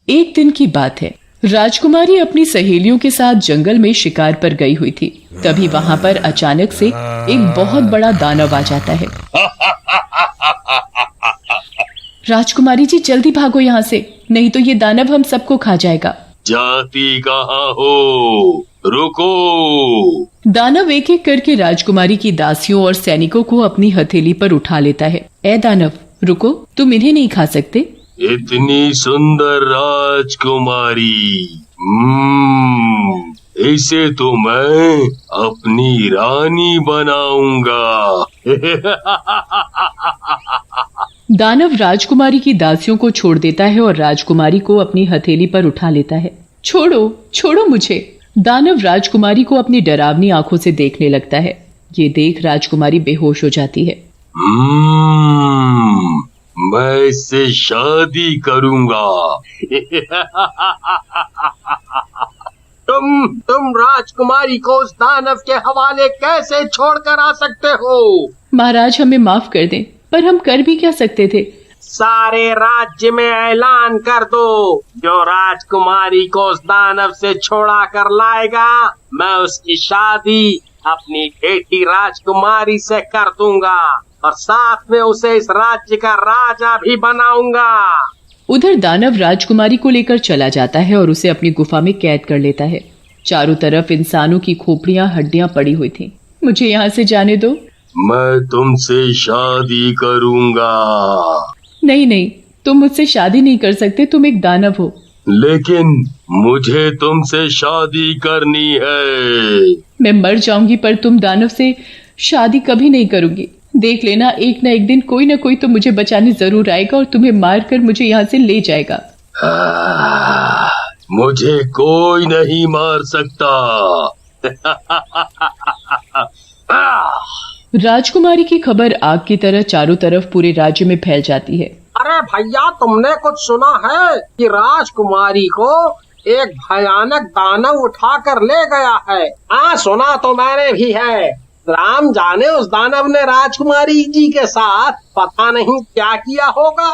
एक दिन की बात है। राजकुमारी अपनी सहेलियों के साथ जंगल में शिकार पर गई हुई थी। तभी वहां पर अचानक से एक बहुत बड़ा दानव आ जाता है। राजकुमारी जी जल्दी भागो यहाँ से, नहीं तो ये दानव हम सबको खा जाएगा। जाती कहाँ हो? रुको! दानव एक एक करके राजकुमारी की दासियों और सैनिकों को अपनी हथेली पर उठा लेता है। ए दानव रुको, तुम इन्हें नहीं खा सकते। इतनी सुंदर राजकुमारी, इसे तो मैं अपनी रानी बनाऊंगा। दानव राजकुमारी की दासियों को छोड़ देता है और राजकुमारी को अपनी हथेली पर उठा लेता है। छोड़ो छोड़ो मुझे। दानव राजकुमारी को अपनी डरावनी आंखों से देखने लगता है। ये देख राजकुमारी बेहोश हो जाती है। मैं इससे शादी करूंगा। तुम राजकुमारी को उस दानव के हवाले कैसे छोड़कर आ सकते हो? महाराज हमें माफ कर दें, पर हम कर भी क्या सकते थे। सारे राज्य में ऐलान कर दो, जो राजकुमारी को उस दानव से छोड़ा कर लाएगा, मैं उसकी शादी अपनी बेटी राजकुमारी से कर दूंगा और साथ में उसे इस राज्य का राजा भी बनाऊंगा। उधर दानव राजकुमारी को लेकर चला जाता है और उसे अपनी गुफा में कैद कर लेता है। चारों तरफ इंसानों की खोपड़ियां हड्डियां पड़ी हुई थी। मुझे यहाँ से जाने दो। मैं तुमसे शादी करूंगा। नहीं नहीं, तुम मुझसे शादी नहीं कर सकते, तुम एक दानव हो। लेकिन मुझे तुमसे शादी करनी है। मैं मर जाऊंगी पर तुम दानव से शादी कभी नहीं करूंगी। देख लेना, एक न एक दिन कोई न कोई तो मुझे बचाने जरूर आएगा और तुम्हें मारकर मुझे यहाँ से ले जाएगा। मुझे कोई नहीं मार सकता। राजकुमारी की खबर आग की तरह चारों तरफ पूरे राज्य में फैल जाती है। अरे भैया, तुमने कुछ सुना है कि राजकुमारी को एक भयानक दानव उठा कर ले गया है? हाँ, सुना तो मैंने भी है। राम जाने उस दानव ने राजकुमारी जी के साथ पता नहीं क्या किया होगा।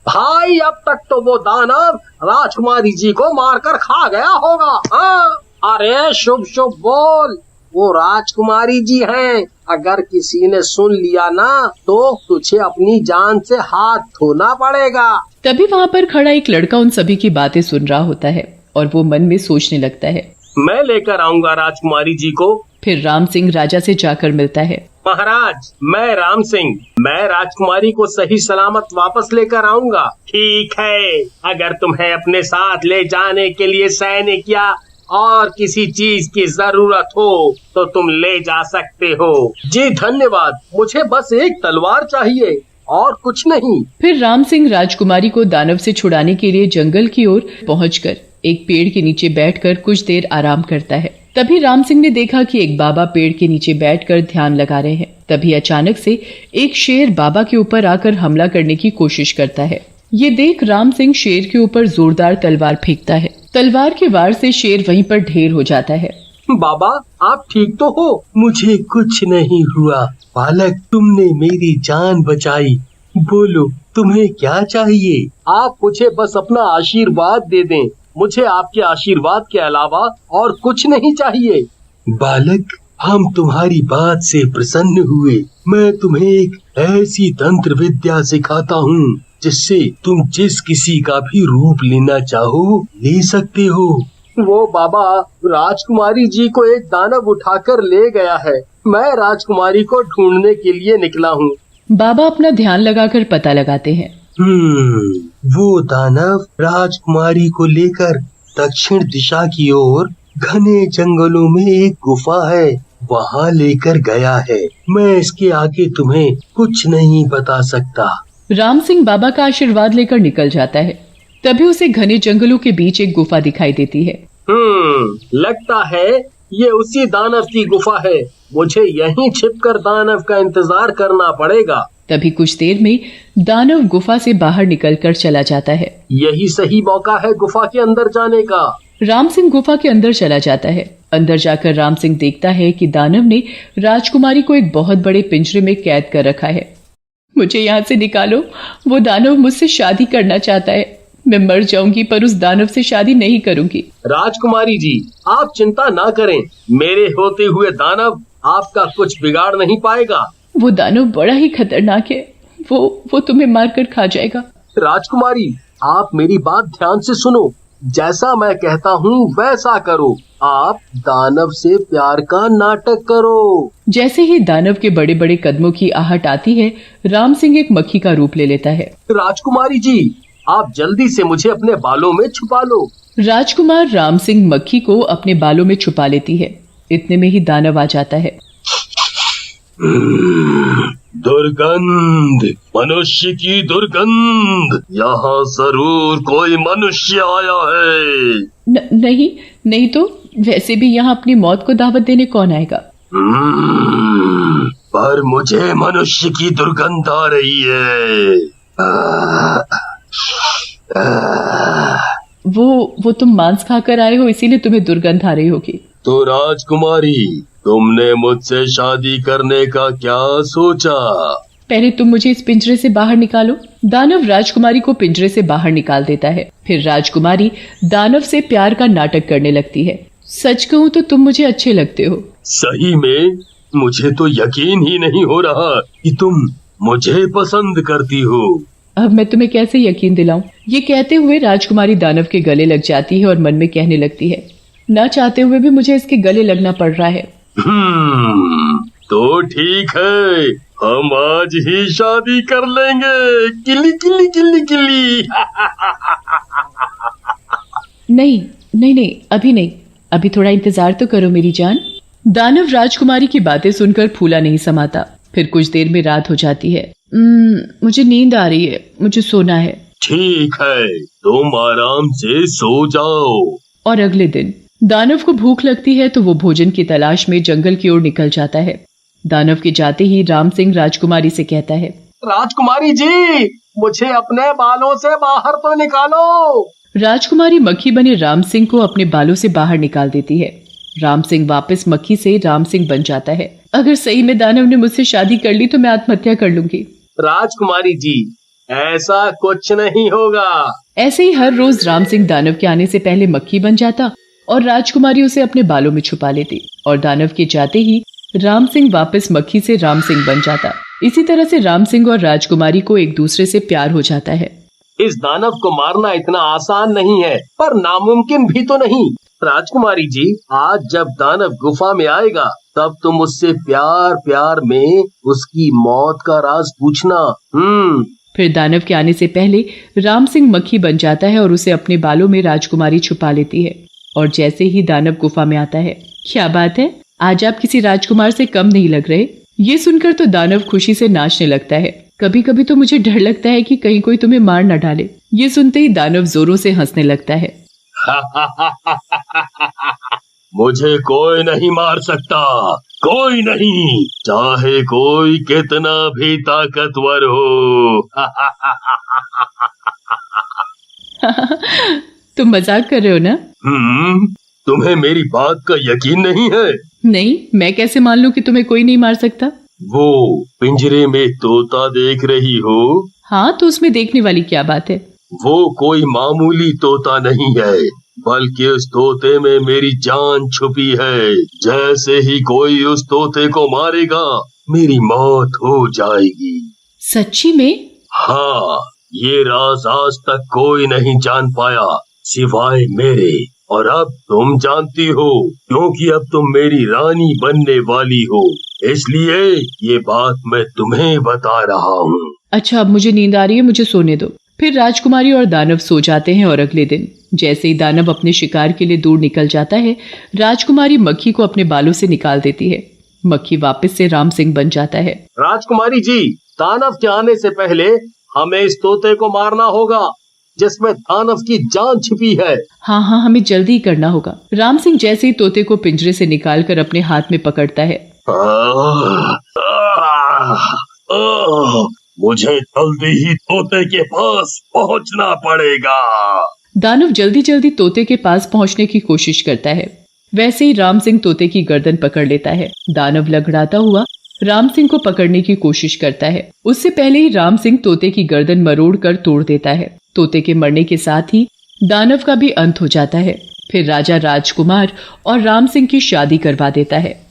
भाई, अब तक तो वो दानव राजकुमारी जी को मारकर खा गया होगा। हाँ, अरे शुभ शुभ बोल, वो राजकुमारी जी हैं। अगर किसी ने सुन लिया ना तो तुझे अपनी जान से हाथ धोना पड़ेगा। तभी वहाँ पर खड़ा एक लड़का उन सभी की बातें सुन रहा होता है और वो मन में सोचने लगता है, मैं लेकर आऊंगा राजकुमारी जी को। फिर राम सिंह राजा से जाकर मिलता है। महाराज, मैं राम सिंह, मैं राजकुमारी को सही सलामत वापस लेकर आऊंगा। ठीक है, अगर तुम्हें अपने साथ ले जाने के लिए सैनिक या और किसी चीज की जरूरत हो तो तुम ले जा सकते हो। जी धन्यवाद, मुझे बस एक तलवार चाहिए और कुछ नहीं। फिर राम सिंह राजकुमारी को दानव से छुड़ाने के लिए जंगल की ओर पहुंचकर एक पेड़ के नीचे बैठकर कुछ देर आराम करता है। तभी राम सिंह ने देखा कि एक बाबा पेड़ के नीचे बैठकर ध्यान लगा रहे हैं। तभी अचानक से एक शेर बाबा के ऊपर आकर हमला करने की कोशिश करता है। ये देख राम सिंह शेर के ऊपर जोरदार तलवार फेंकता है। तलवार के वार से शेर वहीं पर ढेर हो जाता है। बाबा, आप ठीक तो हो? मुझे कुछ नहीं हुआ बालक, तुमने मेरी जान बचाई। बोलो, तुम्हें क्या चाहिए? आप मुझे बस अपना आशीर्वाद दे दें। मुझे आपके आशीर्वाद के अलावा और कुछ नहीं चाहिए। बालक, हम तुम्हारी बात से प्रसन्न हुए। मैं तुम्हें एक ऐसी तंत्र विद्या सिखाता हूँ जिससे तुम जिस किसी का भी रूप लेना चाहो ले सकते हो। वो बाबा, राजकुमारी जी को एक दानव उठाकर ले गया है। मैं राजकुमारी को ढूंढने के लिए निकला हूँ। बाबा अपना ध्यान लगाकर पता लगाते हैं। वो दानव राजकुमारी को लेकर दक्षिण दिशा की ओर घने जंगलों में एक गुफा है, वहाँ लेकर गया है। मैं इसके आगे तुम्हें कुछ नहीं बता सकता। राम सिंह बाबा का आशीर्वाद लेकर निकल जाता है। तभी उसे घने जंगलों के बीच एक गुफा दिखाई देती है। लगता है ये उसी दानव की गुफा है। मुझे यहीं छिपकर दानव का इंतजार करना पड़ेगा। तभी कुछ देर में दानव गुफा से बाहर निकलकर चला जाता है। यही सही मौका है गुफा के अंदर जाने का। राम सिंह गुफा के अंदर चला जाता है। अंदर जाकर राम सिंह देखता है कि दानव ने राजकुमारी को एक बहुत बड़े पिंजरे में कैद कर रखा है। मुझे यहाँ से निकालो, वो दानव मुझसे शादी करना चाहता है। मैं मर जाऊंगी पर उस दानव से शादी नहीं करूंगी। राजकुमारी जी, आप चिंता ना करें, मेरे होते हुए दानव आपका कुछ बिगाड़ नहीं पाएगा। वो दानव बड़ा ही खतरनाक है, वो तुम्हें मारकर खा जाएगा। राजकुमारी, आप मेरी बात ध्यान से सुनो, जैसा मैं कहता हूँ वैसा करो। आप दानव से प्यार का नाटक करो। जैसे ही दानव के बड़े बड़े कदमों की आहट आती है, राम सिंह एक मक्खी का रूप ले लेता है। राजकुमारी जी, आप जल्दी से मुझे अपने बालों में छुपा लो। राजकुमार राम सिंह मक्खी को अपने बालों में छुपा लेती है। इतने में ही दानव आ जाता है। दुर्गंध, मनुष्य की दुर्गंध, यहाँ जरूर कोई मनुष्य आया है। नहीं तो वैसे भी यहाँ अपनी मौत को दावत देने कौन आएगा? पर मुझे मनुष्य की दुर्गंध आ रही है। वो तुम मांस खाकर आए हो, इसीलिए तुम्हें दुर्गंध आ रही होगी। तो राजकुमारी, तुमने मुझसे शादी करने का क्या सोचा? पहले तुम मुझे इस पिंजरे से बाहर निकालो। दानव राजकुमारी को पिंजरे से बाहर निकाल देता है। फिर राजकुमारी दानव से प्यार का नाटक करने लगती है। सच कहूँ तो तुम मुझे अच्छे लगते हो। सही में? मुझे तो यकीन ही नहीं हो रहा कि तुम मुझे पसंद करती हो। अब मैं तुम्हें कैसे यकीन दिलाऊं? ये कहते हुए राजकुमारी दानव के गले लग जाती है और मन में कहने लगती है, न चाहते हुए भी मुझे इसके गले लगना पड़ रहा है। तो ठीक है, हम आज ही शादी कर लेंगे। किली किली किली किली। नहीं, अभी नहीं, अभी थोड़ा इंतजार तो करो मेरी जान। दानव राजकुमारी की बातें सुनकर फूला नहीं समाता। फिर कुछ देर में रात हो जाती है। मुझे नींद आ रही है, मुझे सोना है। ठीक है, तुम आराम से सो जाओ। और अगले दिन दानव को भूख लगती है तो वो भोजन की तलाश में जंगल की ओर निकल जाता है। दानव के जाते ही राम सिंह राजकुमारी से कहता है, राजकुमारी जी, मुझे अपने बालों से बाहर तो निकालो। राजकुमारी मक्खी बने राम सिंह को अपने बालों से बाहर निकाल देती है। राम सिंह वापस मक्खी से राम सिंह बन जाता है। अगर सही में दानव ने मुझसे शादी कर ली तो मैं आत्महत्या कर लूंगी। राजकुमारी जी, ऐसा कुछ नहीं होगा। ऐसे ही हर रोज राम सिंह दानव के आने से पहले मक्खी बन जाता और राजकुमारी उसे अपने बालों में छुपा लेती और दानव के जाते ही राम सिंह वापस मक्खी से राम सिंह बन जाता। इसी तरह से राम सिंह और राजकुमारी को एक दूसरे से प्यार हो जाता है। इस दानव को मारना इतना आसान नहीं है, पर नामुमकिन भी तो नहीं। राजकुमारी जी, आज जब दानव गुफा में आएगा तब तुम उससे प्यार प्यार में उसकी मौत का राज पूछना। फिर दानव के आने से पहले राम सिंह मक्खी बन जाता है और उसे अपने बालों में राजकुमारी छुपा लेती है। और जैसे ही दानव गुफा में आता है, क्या बात है, आज आप किसी राजकुमार से कम नहीं लग रहे। ये सुनकर तो दानव खुशी से नाचने लगता है। कभी कभी तो मुझे डर लगता है कि कहीं कोई तुम्हें मार न डाले। ये सुनते ही दानव जोरों से हंसने लगता है। मुझे कोई नहीं मार सकता, कोई नहीं, चाहे कोई कितना भी ताकतवर हो। तुम मजाक कर रहे हो ना? तुम्हें मेरी बात का यकीन नहीं है? नहीं, मैं कैसे मान लूं कि तुम्हें कोई नहीं मार सकता? वो पिंजरे में तोता देख रही हो? हाँ, तो उसमें देखने वाली क्या बात है? वो कोई मामूली तोता नहीं है, बल्कि उस तोते में मेरी जान छुपी है। जैसे ही कोई उस तोते को मारेगा, मेरी मौत हो जाएगी। सच्ची में? हाँ, ये राज आज तक कोई नहीं जान पाया सिवाय मेरे, और अब तुम जानती हो, क्योंकि अब तुम मेरी रानी बनने वाली हो, इसलिए ये बात मैं तुम्हें बता रहा हूँ। अच्छा, अब मुझे नींद आ रही है, मुझे सोने दो। फिर राजकुमारी और दानव सो जाते हैं और अगले दिन जैसे ही दानव अपने शिकार के लिए दूर निकल जाता है, राजकुमारी मक्खी को अपने बालों से निकाल देती है। मक्खी वापस से राम सिंह बन जाता है। राजकुमारी जी, दानव के आने से पहले हमें इस तोते को मारना होगा जिसमें दानव की जान छिपी है। हाँ, हमें जल्दी ही करना होगा। राम सिंह जैसे ही तोते को पिंजरे से निकालकर अपने हाथ में पकड़ता है। मुझे जल्दी ही तोते के पास पहुंचना पड़ेगा। दानव जल्दी जल्दी तोते के पास पहुंचने की कोशिश करता है। वैसे ही राम सिंह तोते की गर्दन पकड़ लेता है। दानव लंगड़ाता हुआ राम सिंह को पकड़ने की कोशिश करता है। उससे पहले ही राम सिंह तोते की गर्दन मरोड़ कर तोड़ देता है। तोते के मरने के साथ ही दानव का भी अंत हो जाता है। फिर राजा राजकुमार और राम सिंह की शादी करवा देता है।